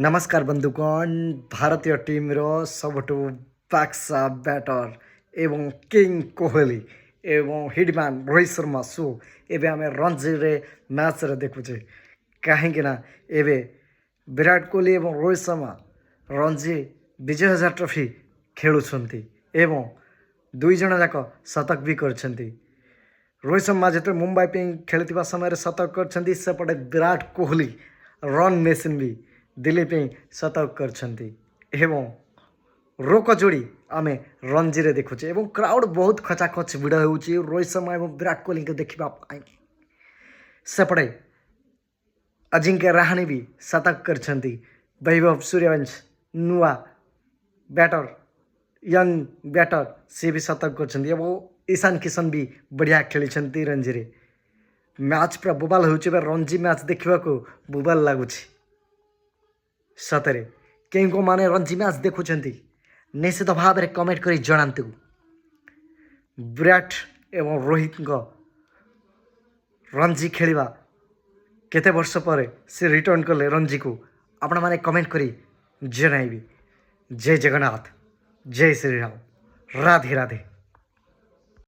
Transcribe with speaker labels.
Speaker 1: नमस्कार बंधुगण भारतीय टीम रो सबठू बाक्सा बैटर एवं किंग कोहली एवं हिटमैन रोहित शर्मा शो एवं आम रणजी रे मैच रे देखुचे कहीं एवं विराट कोहली एवं रोहित शर्मा रणजी विजय हजार ट्रॉफी खेलुंट एवं दुई जन जाक शतक भी करछंती। रोहित शर्मा जो मुंबई पे खेलुवा समय शतक करछंती सेपटे विराट कोहली रन मेसिन भी दिल्ली पे शतक करछंती एवं रोक जोड़ी आम रणजी रे देखुचे एवं क्राउड बहुत खचाखच भिड़ होउची रोहित शर्मा एवं विराट कोहली को देखा सेपटे अजिंक्य रहाणे भी शतक करछंती। वैभव सूर्यवंशी नुआ बैटर यंग बैटर सी भी शतक करछंती एवं ईशान किशन भी बढ़िया खेली रणजी रे मैच पूरा बोबाल होउची रणजी मैच देखा बोबाल लगुच सतरे केई को माने रणजी मैच देखुंट निश्चित भाव में कमेंट कर जनातु विराट एवं रोहित रणजी खेलिबा केते वर्ष पर से रिटर्न कले रणजी को आपण माने कमेंट करी जनाइबी। जय जगन्नाथ, जय श्री राम, राधे राधे।